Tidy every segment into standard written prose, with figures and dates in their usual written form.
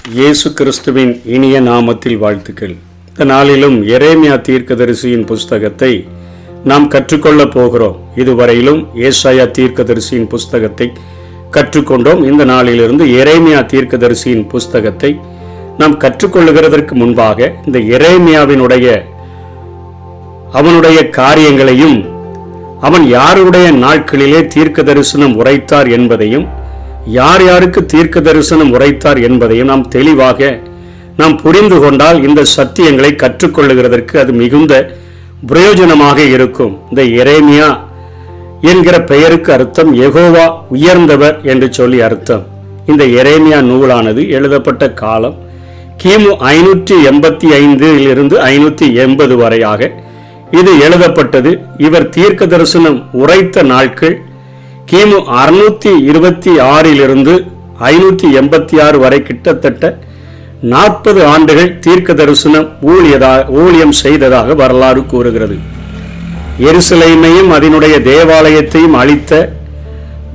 இயேசு கிறிஸ்துவின் இனிய நாமத்தில் வாழ்த்துக்கள். இந்த நாளிலும் எரேமியா தீர்க்கதரிசியின் புஸ்தகத்தை நாம் கற்றுக்கொள்ளப் போகிறோம். இதுவரையிலும் ஏசாயா தீர்க்கதரிசியின் புஸ்தகத்தை கற்றுக்கொண்டோம். இந்த நாளிலிருந்து எரேமியா தீர்க்கதரிசியின் புஸ்தகத்தை நாம் கற்றுக்கொள்ளுகிறதற்கு முன்பாக இந்த எரேமியாவினுடைய அவனுடைய காரியங்களையும் அவன் யாருடைய நாட்களிலே தீர்க்க தரிசனம் உரைத்தார் என்பதையும் யார் யாருக்கு தீர்க்க தரிசனம் உரைத்தார் என்பதையும் நாம் தெளிவாக நாம் புரிந்து கொண்டால் இந்த சத்தியங்களை கற்றுக்கொள்ளுகிறதற்கு அது மிகுந்த பிரயோஜனமாக இருக்கும். இந்த எரேமியா என்கிற பெயருக்கு அர்த்தம் யெகோவா உயர்ந்தவர் என்று சொல்லி அர்த்தம். இந்த எரேமியா நூலானது எழுதப்பட்ட காலம் கிமு 585 580 வரையாக இது எழுதப்பட்டது. இவர் தீர்க்க தரிசனம் உரைத்த நாட்கள் கிமு 626 586 வரை, கிட்டத்தட்ட 40 ஆண்டுகள் தீர்க்க தரிசனம் ஊழியம் செய்ததாக வரலாறு கூறுகிறது. எருசலேமையும் அதனுடைய தேவாலயத்தையும் அழித்த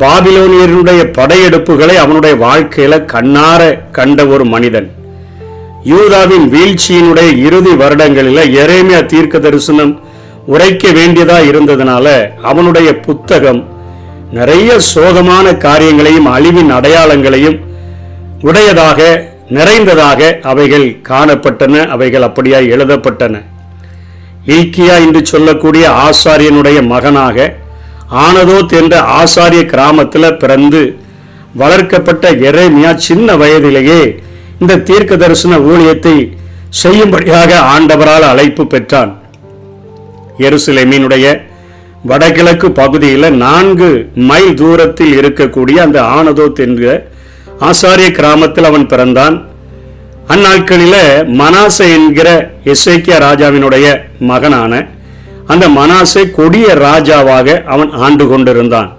பாபிலோனியருடைய படையெடுப்புகளை அவனுடைய வாழ்க்கையில கண்ணார கண்ட ஒரு மனிதன். யூதாவின் வீழ்ச்சியினுடைய இறுதி வருடங்களில் எரேமியா தீர்க்க தரிசனம் உரைக்க வேண்டியதா இருந்ததுனால அவனுடைய புத்தகம் நிறைய சோகமான காரியங்களையும் அழிவின் அடையாளங்களையும் உடையதாக நிறைந்ததாக அவைகள் காணப்பட்டன. அவைகள் அப்படியா எழுதப்பட்டன. இல்கியா என்று சொல்லக்கூடிய ஆசாரியனுடைய மகனாக ஆனதோத் என்ற ஆசாரிய கிராமத்தில் பிறந்து வளர்க்கப்பட்ட எரேமியா சின்ன வயதிலேயே இந்த தீர்க்க தரிசன ஊழியத்தை செய்யும்படியாக ஆண்டவரால் அழைப்பு பெற்றான். எருசலேமினுடைய வடகிழக்கு பகுதியில் 4 மைல் தூரத்தில் இருக்கக்கூடிய அந்த ஆனதோத் என்கிற ஆசாரிய கிராமத்தில் அவன் பிறந்தான். அந்நாட்களில் மனாசே என்கிற எசேக்கியா ராஜாவினுடைய மகனான அந்த மனாசே கொடிய ராஜாவாக அவன் ஆண்டு கொண்டிருந்தான்.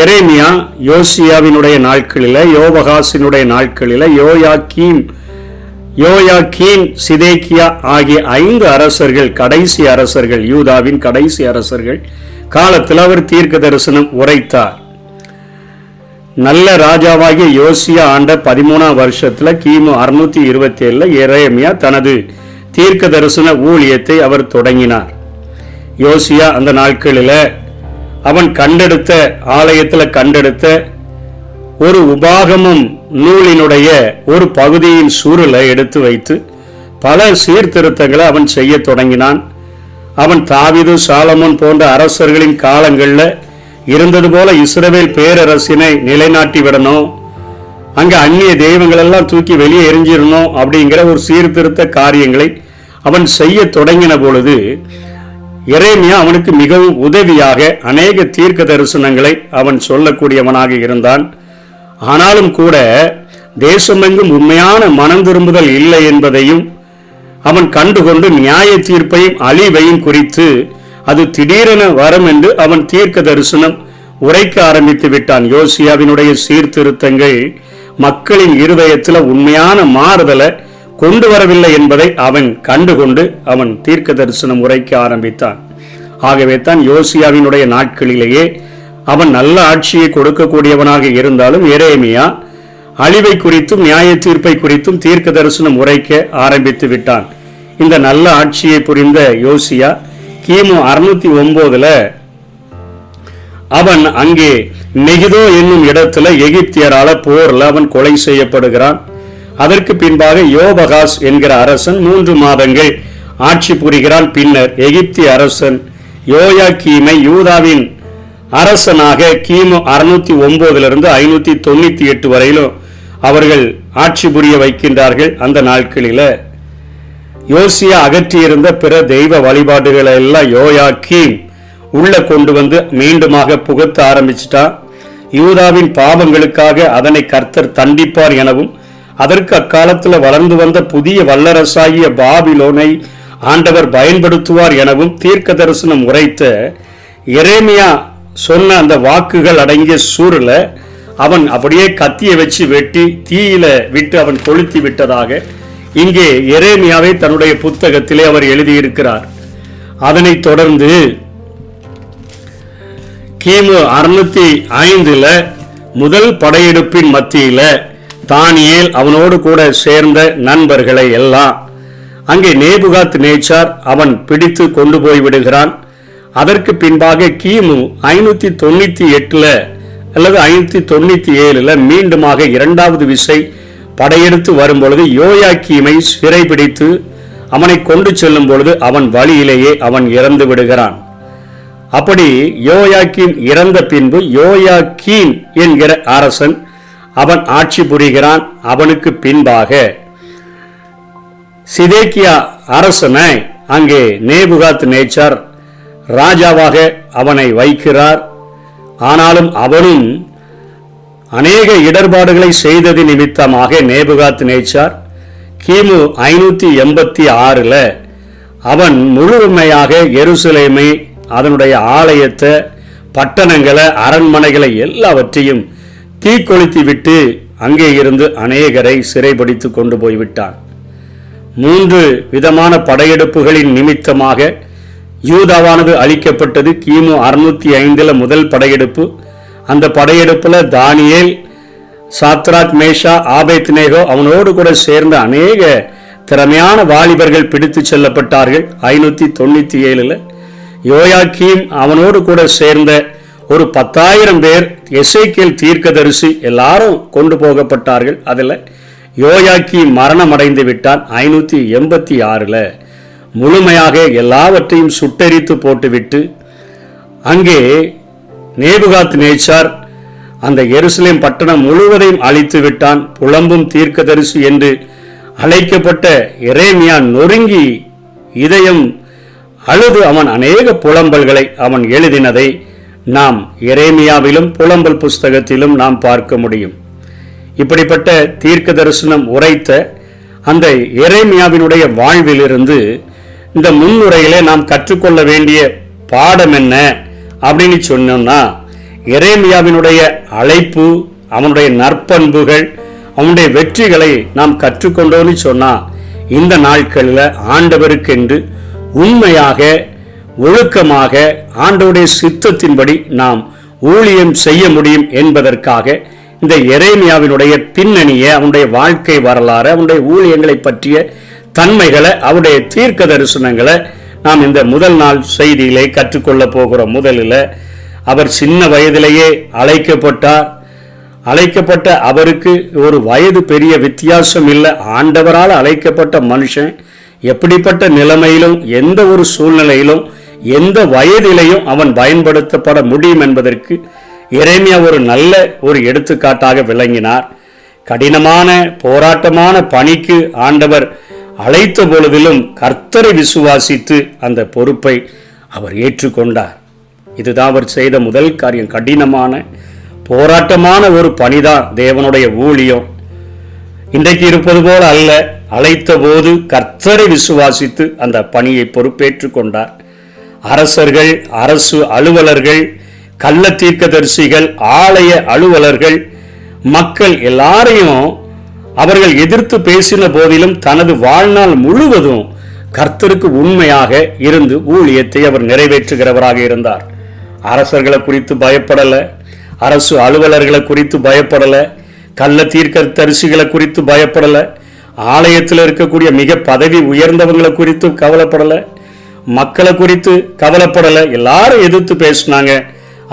எரேமியா யோசியாவினுடைய நாட்களில், யோபகாசினுடைய நாட்களில், யோயாக்கீம் சிதேக்கியா ஆகிய 5 அரசர்கள், கடைசி அரசர்கள், யூதாவின் கடைசி அரசர்கள் காலத்தில் அவர் தீர்க்க தரிசனம் உரைத்தார். நல்ல ராஜாவாகிய யோசியா ஆண்ட 13ஆம் வருஷத்துல கிமு 627 எரேமியா தனது தீர்க்க தரிசன ஊழியத்தை அவர் தொடங்கினார். யோசியா அந்த நாட்களில் அவன் கண்டெடுத்த ஆலயத்தில் கண்டெடுத்த ஒரு உபாகமம் நூலினுடைய ஒரு பகுதியின் சுருளை எடுத்து வைத்து பல சீர்திருத்தங்களை அவன் செய்ய தொடங்கினான். அவன் தாவீது, சாலமோன் போன்ற அரசர்களின் காலங்களில் இருந்தது போல இஸ்ரவேல் பேரரசினை நிலைநாட்டி விடணும், அங்க அந்நிய தெய்வங்கள் எல்லாம் தூக்கி வெளியே எரிஞ்சிடணும் அப்படிங்கிற ஒரு சீர்திருத்த காரியங்களை அவன் செய்ய தொடங்கின பொழுது எரேமியா அவனுக்கு மிகவும் உதவியாக அநேக தீர்க்க தரிசனங்களை அவன் சொல்லக்கூடியவனாக இருந்தான். ஆனாலும் கூட தேசமெங்கும் உண்மையான மனம் திரும்புதல் இல்லை என்பதையும் அவன் கண்டுகொண்டு நியாய தீர்ப்பையும் அழிவையும் குறித்து அது திடீரென வரும் என்று அவன் தீர்க்க தரிசனம் உரைக்க ஆரம்பித்து விட்டான். யோசியாவினுடைய சீர்திருத்தங்கள் மக்களின் இருதயத்தில் உண்மையான மாறுதலை கொண்டு வரவில்லை என்பதை அவன் கண்டுகொண்டு அவன் தீர்க்க தரிசனம் உரைக்க ஆரம்பித்தான். ஆகவே தான் யோசியாவினுடைய நாட்களிலேயே அவன் நல்ல ஆட்சியை கொடுக்கக்கூடியவனாக இருந்தாலும் எரேமியா அழிவை குறித்தும் நியாய தீர்ப்பை குறித்தும் தீர்க்க தரிசனம் உரைக்க ஆரம்பித்து விட்டான். இந்த நல்ல ஆட்சியை புரிந்த யோசியா கிமு 609 அவன் அங்கே மெகிதோ என்னும் இடத்துல எகிப்தியரால போர்ல அவன் கொலை செய்யப்படுகிறான். அதற்கு பின்பாக யோபகாஸ் என்கிற அரசன் 3 மாதங்கள் ஆட்சி புரிகிறான். பின்னர் எகிப்திய அரசன் யோயாக்கீமை யூதாவின் அரசனாக கிமு 609 598 வரையிலும் அவர்கள் ஆட்சி புரிய வைக்கின்றார்கள். அந்த நாட்களில் யோசியா அகற்றியிருந்த பிற தெய்வ வழிபாடுகளை எல்லாம் யோயாக்கீம் உள்ள கொண்டு வந்து மீண்டுமாக புகுத்த ஆரம்பிச்சிட்டான். யூதாவின் பாவங்களுக்காக அதனை கர்த்தர் தண்டிப்பார் எனவும் அதற்கு அக்காலத்தில் வளர்ந்து வந்த புதிய வல்லரசாகிய பாபிலோனை ஆண்டவர் பயன்படுத்துவார் எனவும் தீர்க்க தரிசனம் உரைத்த எரேமியா சொன்ன அந்த வாக்குகள் அடங்கிய சூழல அவன் அப்படியே கத்தியை வச்சு வெட்டி தீயில விட்டு அவன் கொளுத்தி விட்டதாக இங்கே எரேமியாவை தன்னுடைய புத்தகத்திலே அவர் எழுதியிருக்கிறார். அதனைத் தொடர்ந்து கிமு 605 முதல் படையெடுப்பின் மத்தியில தானியேல் அவனோடு கூட சேர்ந்த நண்பர்களை எல்லாம் அங்கே நேபுகாத் நேச்சார் அவன் பிடித்து கொண்டு போய் விடுகிறான். அதற்கு பின்பாக கிமு 598 அல்லது 597 மீண்டுமாக இரண்டாவது விசை படையெடுத்து வரும்பொழுது யோயாக்கீமை சிறைபிடித்து அவனை கொண்டு செல்லும் பொழுது அவன் வழியிலேயே அவன் இறந்து விடுகிறான். அப்படி யோயாக்கீம் இறந்த பின்பு யோயாக்கீன் என்கிற அரசன் அவன் ஆட்சி புரிகிறான். அவனுக்கு பின்பாக சிதேக்கியா அரசனை அங்கே நேபுகாத் நேச்சார் ராஜாவாக அவனை வைக்கிறார். ஆனாலும் அவனும் அநேக இடர்பாடுகளை செய்தது நிமித்தமாக நேபுகாத் நேச்சார் கிமு 586 அவன் முழுமையாக எருசலேமை, அதனுடைய ஆலயத்தை, பட்டணங்களை, அரண்மனைகளை எல்லாவற்றையும் தீக்கொளுத்தி விட்டு அங்கே இருந்து அநேகரை சிறைபிடித்து கொண்டு போய்விட்டான். 3 விதமான படையெடுப்புகளின் நிமித்தமாக யூதாவானது அழிக்கப்பட்டது. கிமு 605 முதல் படையெடுப்பு. அந்த படையெடுப்புல தானியேல், சாத்ராக், மேஷா, ஆபேத்நேகோ அவனோடு கூட சேர்ந்த அநேக திறமையான வாலிபர்கள் பிடித்து செல்லப்பட்டார்கள். 597 யோயாக்கீம் அவனோடு கூட சேர்ந்த ஒரு 10,000 பேர், எசேக்கியேல் தீர்க்கதரிசி எல்லாரும் கொண்டு போகப்பட்டார்கள். அதில் யோயாக்கீம் மரணம் அடைந்து விட்டான். 586 முழுமையாக எல்லாவற்றையும் சுட்டெரித்து போட்டுவிட்டு அங்கே நேபுகாத் நேச்சார் அந்த எருசலேம் பட்டணம் முழுவதையும் அழித்து விட்டான். புலம்பும் தீர்க்கதரிசி என்று அழைக்கப்பட்ட எரேமியா நொறுங்கி இதயம் அழுது அவன் அநேக புலம்பல்களை அவன் எழுதினதை நாம் எரேமியாவிலும் புலம்பல் புஸ்தகத்திலும் நாம் பார்க்க முடியும். இப்படிப்பட்ட தீர்க்க தரிசனம் உரைத்த அந்த எரேமியாவினுடைய வாழ்விலிருந்து இந்த முன்னுரையிலே நாம் கற்றுக்கொள்ள வேண்டிய பாடம் என்ன அப்படின்னு சொன்னோம்னா, எரேமியாவினுடைய அழைப்பு, அவனுடைய நற்பண்புகள், அவனுடைய வெற்றிகளை நாம் கற்றுக்கொண்டோன்னு சொன்னா, இந்த நாட்களில் ஆண்டவருக்கென்று உண்மையாக ஒழுக்கமாக ஆண்டவருடைய சித்தத்தின்படி நாம் ஊழியம் செய்ய முடியும் என்பதற்காக இந்த எரேமியாவினுடைய பின்னணியை, அவனுடைய வாழ்க்கை வரலாறு, அவனுடைய ஊழியங்களை பற்றிய தன்மைகளை, அவருடைய தீர்க்க தரிசனங்களை நாம் இந்த முதல் நாள் செய்தியிலே கற்றுக்கொள்ள போகிறோம். முதலில் அவர் சின்ன வயதிலேயே அழைக்கப்பட்ட அவருக்கு ஒரு வயது பெரிய வித்தியாசம் இல்லை. ஆண்டவரால் அழைக்கப்பட்ட மனுஷன் எப்படிப்பட்ட நிலைமையிலும், எந்த ஒரு சூழ்நிலையிலும், எந்த வயதிலையும் அவன் பயன்படுத்தப்பட முடியும் என்பதற்கு எரேமியா ஒரு நல்ல ஒரு எடுத்துக்காட்டாக விளங்கினார். கடினமான போராட்டமான பணிக்கு ஆண்டவர் அழைத்த பொழுதிலும் கர்த்தரை விசுவாசித்து அந்த பொறுப்பை அவர் ஏற்றுக்கொண்டார். இதுதான் அவர் செய்த முதல் காரியம். கடினமான போராட்டமான ஒரு பணிதான் தேவனுடைய ஊழியம். இன்றைக்கு இருப்பது போல அல்ல. அழைத்த போது கர்த்தரை விசுவாசித்து அந்த பணியை பொறுப்பேற்று கொண்டார். அரசர்கள், அரசு அலுவலர்கள், கள்ள தீர்க்கதரிசிகள், ஆலய அலுவலர்கள், மக்கள் எல்லாரையும் அவர்கள் எதிர்த்து பேசின போதிலும் தனது வாழ்நாள் முழுவதும் கர்த்தருக்கு உண்மையாக இருந்து ஊழியத்தை அவர் நிறைவேற்றுகிறவராக இருந்தார். அரசர்களை குறித்து பயப்படல, அரசு அலுவலர்களை குறித்து பயப்படல, கள்ள தீர்க்கதரிசிகளை குறித்து பயப்படல, ஆலயத்தில் இருக்கக்கூடிய மிக பதவி உயர்ந்தவங்களை குறித்து கவலைப்படல, மக்களை குறித்து கவலைப்படல. எல்லாரும் எதிர்த்து பேசினாங்க.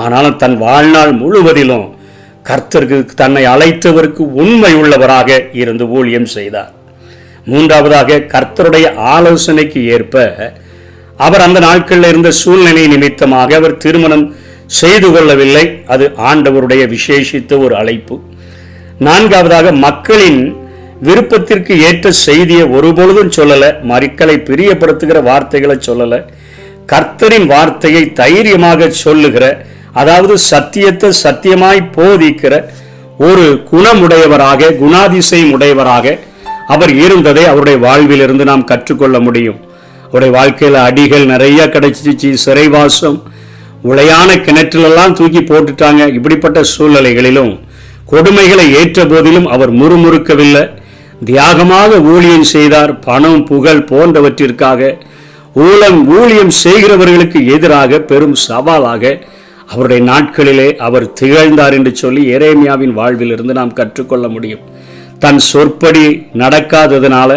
ஆனாலும் தன் வாழ்நாள் முழுவதிலும் கர்த்தருக்கு, தன்னை அழைத்தவருக்கு உண்மை உள்ளவராக இருந்து ஊழியம் செய்தார். மூன்றாவதாக, கர்த்தருடைய ஆலோசனைக்கு ஏற்ப அவர் அந்த நாட்களில் இருந்த சூழ்நிலை நிமித்தமாக அவர் திருமணம் செய்து கொள்ளவில்லை. அது ஆண்டவருடைய விசேஷித்த ஒரு அழைப்பு. நான்காவதாக, மக்களின் விருப்பத்திற்கு ஏற்ற செய்தியை ஒருபொழுதும் சொல்லல, மக்களை பிரியப்படுத்துகிற வார்த்தைகளை சொல்லல. கர்த்தரின் வார்த்தையை தைரியமாக சொல்லுகிற, அதாவது சத்தியத்தை சத்தியமாய் போதிக்கிற ஒரு குணமுடையவராக, குணாதிசயம் உடையவராக அவர் இருந்ததை அவருடைய வாழ்விலிருந்து நாம் கற்றுக்கொள்ள முடியும். அவருடைய வாழ்க்கையில் அடிகள் நிறைய கிடைச்சிச்சு, சிறைவாசம், உளையான கிணற்றிலெல்லாம் தூக்கி போட்டுட்டாங்க. இப்படிப்பட்ட சூழ்நிலைகளிலும் கொடுமைகளை ஏற்ற போதிலும் அவர் முறுமுறுக்கவில்லை. தியாகமாக ஊழியம் செய்தார். பணம், புகழ் போன்றவற்றிற்காக ஊழியம் செய்கிறவர்களுக்கு எதிராக பெரும் சவாலாக அவருடைய நாட்களிலே அவர் திகழ்ந்தார் என்று சொல்லி எரேமியாவின் வாழ்வில் இருந்து நாம் கற்றுக்கொள்ள முடியும். தன் சொற்படி நடக்காததுனால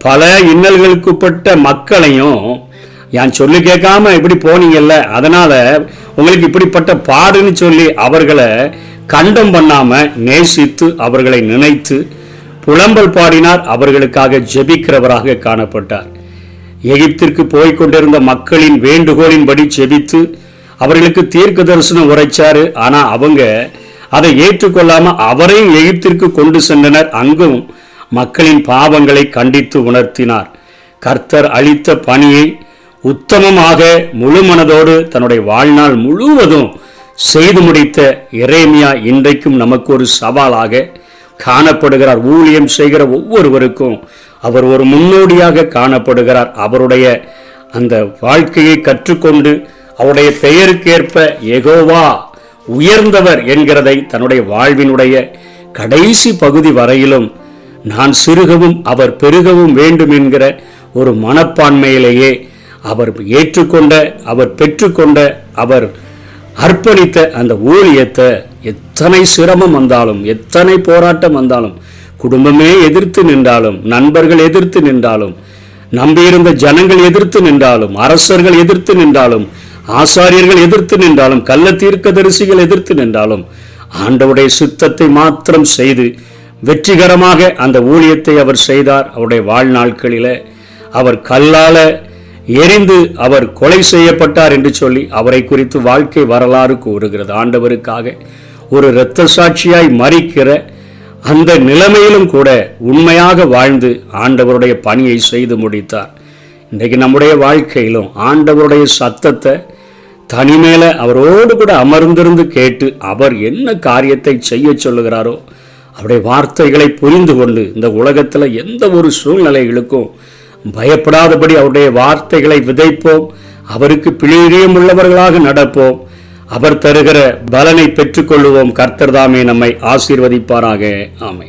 பல இன்னல்களுக்குப்பட்ட மக்களையும் என் சொல்லி கேட்காம இப்படி போனீங்கல்ல, அதனால உங்களுக்கு இப்படிப்பட்ட பாடுன்னு சொல்லி அவர்களை கண்டம் பண்ணாம நேசித்து அவர்களை நினைத்து புலம்பல் பாடினார். அவர்களுக்காக ஜெபிக்கிறவராக காணப்பட்டார். எகிப்திற்கு போய்கொண்டிருந்த மக்களின் வேண்டுகோளின்படி ஜெபித்து அவர்களுக்கு தீர்க்க தரிசனம் உரைச்சாரு. ஆனா அவங்க அதை ஏற்றுக்கொள்ளாம அவரையும் எகிப்திற்கு கொண்டு சென்றனர். அங்கும் மக்களின் பாவங்களை கண்டித்து உணர்த்தினார். கர்த்தர் அளித்த பணியை உத்தமமாக முழு மனதோடு தன்னுடைய வாழ்நாள் முழுவதும் செய்து முடித்த எரேமியா இன்றைக்கும் நமக்கு ஒரு சவாலாக காணப்படுகிறார். ஊழியம் செய்கிற ஒவ்வொருவருக்கும் அவர் ஒரு முன்னோடியாக காணப்படுகிறார். அவருடைய அந்த வாழ்க்கையை கற்றுக்கொண்டு அவருடைய பெயருக்கேற்ப யெகோவா உயர்ந்தவர் என்கிறதை தன்னுடைய வாழ்வினுடைய கடைசி பகுதி வரையிலும் நான் சிறுகவும் அவர் பெருகவும் வேண்டும் என்கிற ஒரு மனப்பான்மையிலேயே அவர் ஏற்றுக்கொண்ட, அவர் பெற்றுக்கொண்ட, அவர் அர்ப்பணித்த அந்த ஊழியத்தை எத்தனை சிரமம் வந்தாலும், எத்தனை போராட்டம் வந்தாலும், குடும்பமே எதிர்த்து நின்றாலும், நண்பர்கள் எதிர்த்து நின்றாலும், நம்பியிருந்த ஜனங்கள் எதிர்த்து நின்றாலும், அரசர்கள் எதிர்த்து நின்றாலும், ஆசாரியர்கள் எதிர்த்து நின்றாலும், கள்ள தீர்க்கதரிசிகள் எதிர்த்து நின்றாலும், ஆண்டவருடைய சித்தத்தை மாத்திரம் செய்து வெற்றிகரமாக அந்த ஊழியத்தை அவர் செய்தார். அவருடைய வாழ்நாட்களில் அவர் கல்லால எரிந்து அவர் கொலை செய்யப்பட்டார் என்று சொல்லி அவரை குறித்து வாழ்க்கை வரலாறு கூறுகிறது. ஆண்டவருக்காக ஒரு இரத்த சாட்சியாய் மரிக்கிற அந்த நிலைமையிலும் கூட உண்மையாக வாழ்ந்து ஆண்டவருடைய பணியை செய்து முடித்தார். இன்றைக்கு நம்முடைய வாழ்க்கையிலும் ஆண்டவருடைய சத்தத்தை தனிமேல அவரோடு கூட அமர்ந்திருந்து கேட்டு அவர் என்ன காரியத்தை செய்ய சொல்லுகிறாரோ அவருடைய வார்த்தைகளை புரிந்து கொண்டு இந்த உலகத்தில் எந்த ஒரு சூழ்நிலைகளுக்கும் பயப்படாதபடி அவருடைய வார்த்தைகளை விதைப்போம். அவருக்கு பிரியமுள்ளவர்களாக உள்ளவர்களாக நடப்போம். அவர் தருகிற பலனை பெற்றுக்கொள்வோம். கர்த்தர் தாமே நம்மை ஆசீர்வதிப்பாராக. ஆமென்.